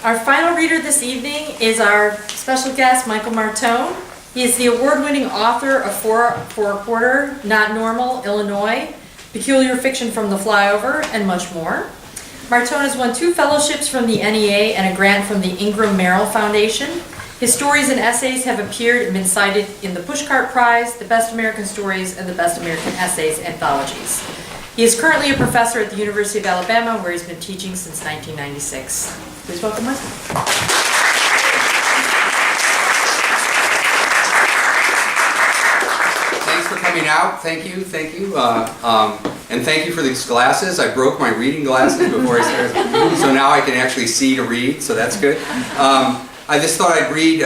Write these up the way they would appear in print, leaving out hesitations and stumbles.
Our final reader this evening is our special guest, Michael Martone. He is the award-winning author of For a Quarter, Not Normal, Illinois, Peculiar Fiction from the Flyover, and much more. Martone has won 2 fellowships from the NEA and a grant from the Ingram Merrill Foundation. His stories and essays have appeared and been cited in the Pushcart Prize, the Best American Stories, and the Best American Essays anthologies. He is currently a professor at the University of Alabama, where he's been teaching since 1996. Please welcome Michael. Thanks for coming out. Thank you. And thank you for these glasses. I broke my reading glasses before I started, so now I can actually see to read, so that's good. I just thought I'd read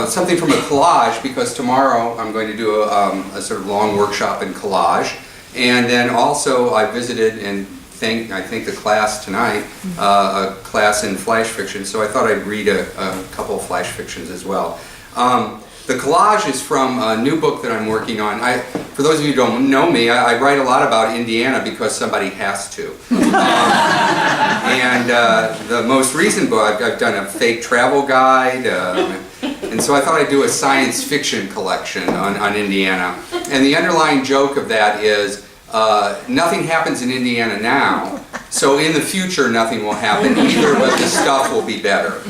something from a collage, because tomorrow I'm going to do a sort of long workshop in collage. And then also I visited and I think the class tonight, a class in flash fiction, so I thought I'd read a couple of flash fictions as well. The collage is from a new book that I'm working on. For those of you who don't know me, I write a lot about Indiana because somebody has to. And the most recent book, I've done a fake travel guide, and so I thought I'd do a science fiction collection on Indiana. And the underlying joke of that is, nothing happens in Indiana now, so in the future nothing will happen either, but the stuff will be better.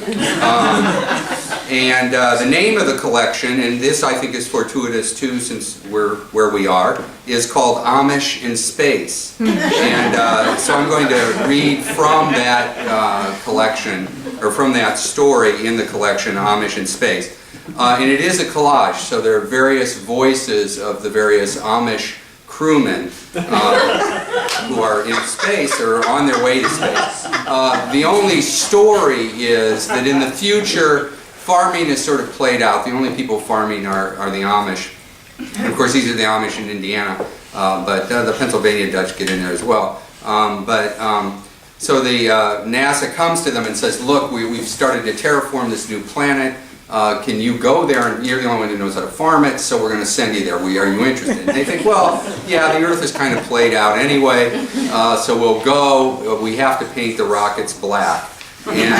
And the name of the collection, and this I think is fortuitous too since we're where we are, is called Amish in Space. And so I'm going to read from that collection, or from that story in the collection, Amish in Space. And it is a collage, so there are various voices of the various Amish crewmen who are in space or on their way to space. The only story is that in the future, farming is sort of played out. The only people farming are the Amish. And of course, these are the Amish in Indiana, but the Pennsylvania Dutch get in there as well. So the NASA comes to them and says, look, we've started to terraform this new planet. Can you go there? And you're the only one who knows how to farm it, so we're going to send you there. Are you interested? And they think, well, yeah, the Earth is kind of played out anyway, so we'll go. We have to paint the rockets black. And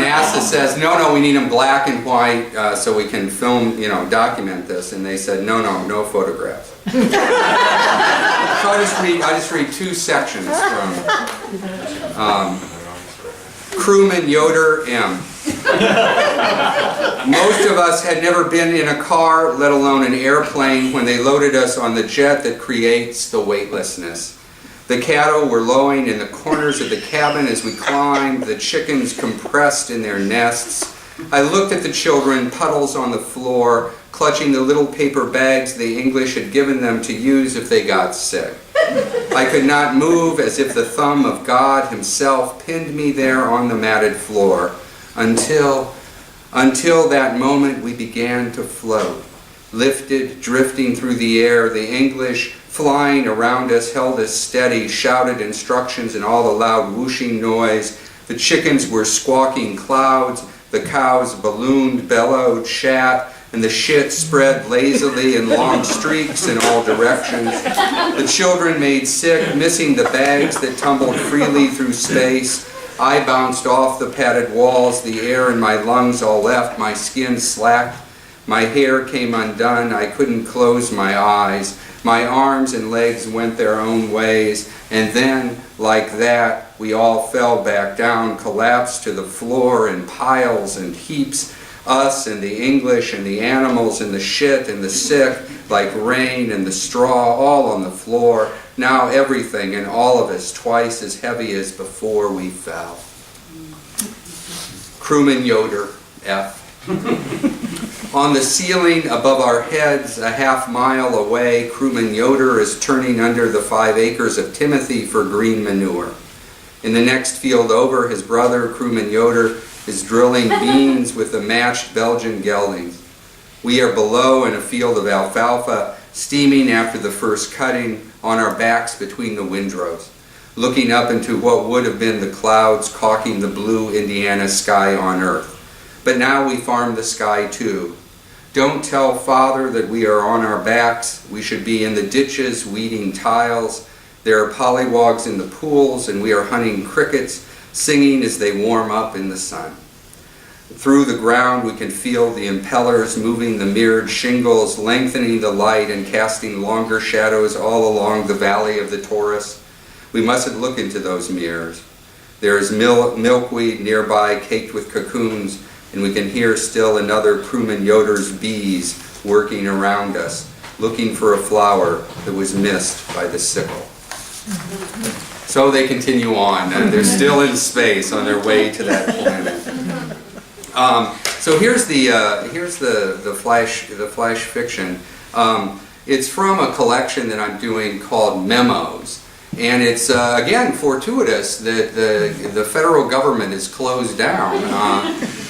NASA says, no, we need them black and white so we can film, document this. And they said, no photographs. So I just read 2 sections from Crewman Yoder M. Most of us had never been in a car, let alone an airplane, when they loaded us on the jet that creates the weightlessness. The cattle were lowing in the corners of the cabin as we climbed, the chickens compressed in their nests. I looked at the children, puddles on the floor, clutching the little paper bags the English had given them to use if they got sick. I could not move, as if the thumb of God himself pinned me there on the matted floor, until that moment we began to float. Lifted, drifting through the air, the English flying around us held us steady, shouted instructions in all the loud whooshing noise. The chickens were squawking clouds, the cows ballooned, bellowed, shat, and the shit spread lazily in long streaks in all directions. The children made sick, missing the bags that tumbled freely through space. I bounced off the padded walls, the air in my lungs all left, my skin slacked. My hair came undone, I couldn't close my eyes. My arms and legs went their own ways, and then, like that, we all fell back down, collapsed to the floor in piles and heaps, us and the English and the animals and the shit and the sick, like rain and the straw, all on the floor. Now everything and all of us twice as heavy as before we fell. Crewman Yoder, F. On the ceiling above our heads, a half-mile away, Crewman Yoder is turning under the 5 acres of Timothy for green manure. In the next field over, his brother, Crewman Yoder, is drilling beans with the matched Belgian geldings. We are below in a field of alfalfa, steaming after the first cutting, on our backs between the windrows, looking up into what would have been the clouds caulking the blue Indiana sky on earth. But now we farm the sky too. Don't tell Father that we are on our backs. We should be in the ditches weeding tiles. There are pollywogs in the pools, and we are hunting crickets, singing as they warm up in the sun. Through the ground we can feel the impellers moving the mirrored shingles, lengthening the light and casting longer shadows all along the valley of the Taurus. We mustn't look into those mirrors. There is milkweed nearby caked with cocoons, and we can hear still another crewman Yoder's bees working around us, looking for a flower that was missed by the sickle. So they continue on, and they're still in space on their way to that planet. So here's the flash fiction. It's from a collection that I'm doing called Memos, and it's again fortuitous that the federal government is closed down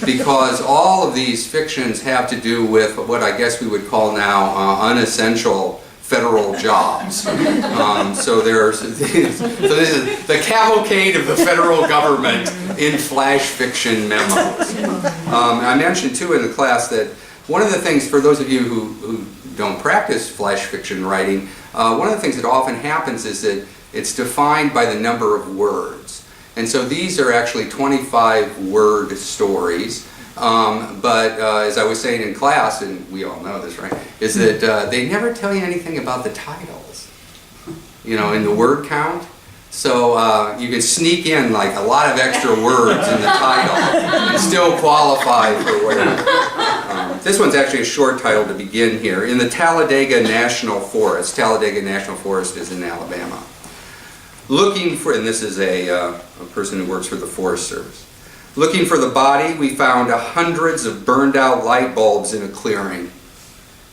because all of these fictions have to do with what I guess we would call now unessential federal jobs. So this is the cavalcade of the federal government in flash fiction memos. I mentioned too in the class that one of the things, for those of you who don't practice flash fiction writing, one of the things that often happens is that it's defined by the number of words. And so these are actually 25 word stories. But as I was saying in class, and we all know this, right, is that they never tell you anything about the titles, in the word count. So you can sneak in like a lot of extra words in the title and still qualify for whatever. This one's actually a short title to begin here. In the Talladega National Forest. Talladega National Forest is in Alabama. Looking for, and this is a person who works for the Forest Service. Looking for the body, we found hundreds of burned out light bulbs in a clearing.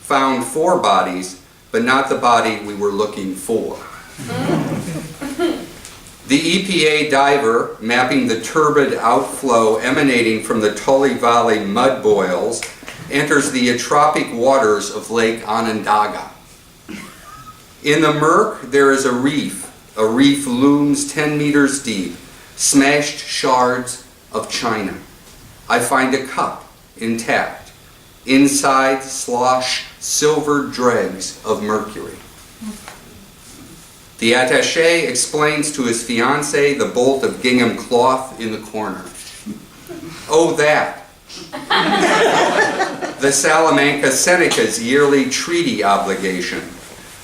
Found 4 bodies, but not the body we were looking for. The EPA diver mapping the turbid outflow emanating from the Tully Valley mud boils enters the atropic waters of Lake Onondaga. In the murk, there is a reef. A reef looms 10 meters deep, smashed shards of china. I find a cup intact. Inside slosh silver dregs of mercury. The attaché explains to his fiancée the bolt of gingham cloth in the corner. Oh, that. The Salamanca Seneca's yearly treaty obligation.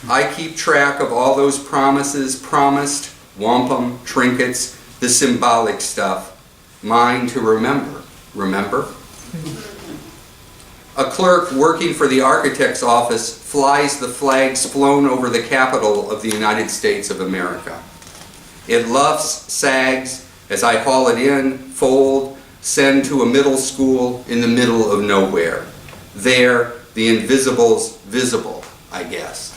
I keep track of all those promises promised, wampum, trinkets, the symbolic stuff. Mine to remember. Remember? A clerk working for the architect's office flies the flags flown over the capital of the United States of America. It luffs, sags, as I haul it in, fold, send to a middle school in the middle of nowhere. There, the invisible's visible, I guess.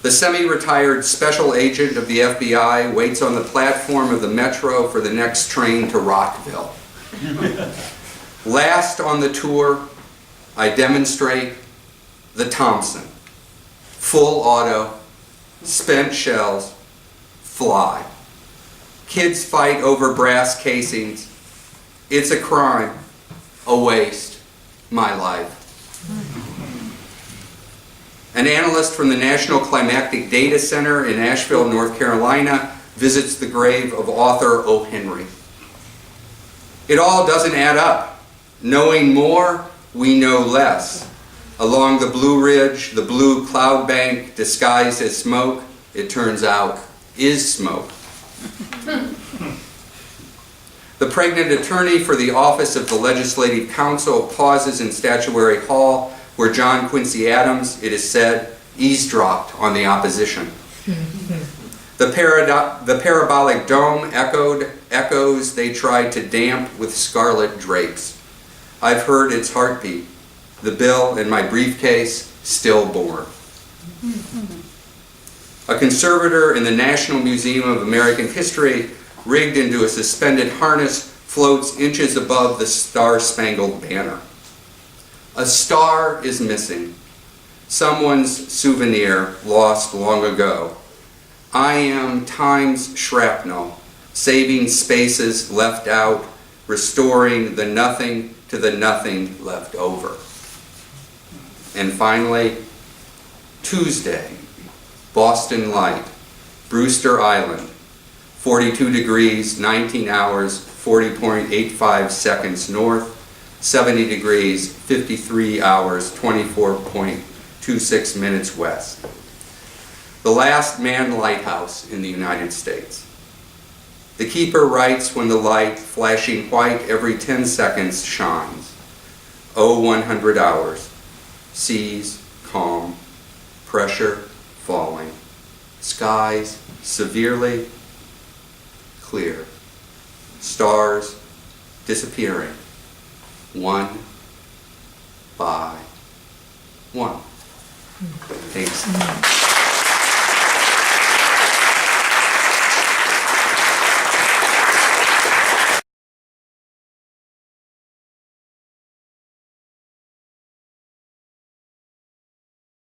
The semi-retired special agent of the FBI waits on the platform of the metro for the next train to Rockville. Last on the tour, I demonstrate the Thompson. Full auto, spent shells, fly. Kids fight over brass casings. It's a crime, a waste, my life. An analyst from the National Climactic Data Center in Asheville, North Carolina, visits the grave of author O. Henry. It all doesn't add up. Knowing more, we know less. Along the Blue Ridge, the blue cloud bank disguised as smoke, it turns out, is smoke. The pregnant attorney for the office of the Legislative Counsel pauses in Statuary Hall, where John Quincy Adams, it is said, eavesdropped on the opposition. The parabolic dome echoed echoes they tried to damp with scarlet drapes. I've heard its heartbeat, the bill in my briefcase, stillborn. A conservator in the National Museum of American History, rigged into a suspended harness, floats inches above the star-spangled banner. A star is missing. Someone's souvenir lost long ago. I am time's shrapnel, saving spaces left out, restoring the nothing to the nothing left over. And finally, Tuesday. Boston Light, Brewster Island, 42 degrees, 19 hours, 40.85 seconds north, 70 degrees, 53 hours, 24.26 minutes west. The last manned lighthouse in the United States. The keeper writes when the light, flashing white every 10 seconds, shines. 100 hours. Seas calm. Pressure falling. Skies severely clear. Stars disappearing. One by one. Thanks.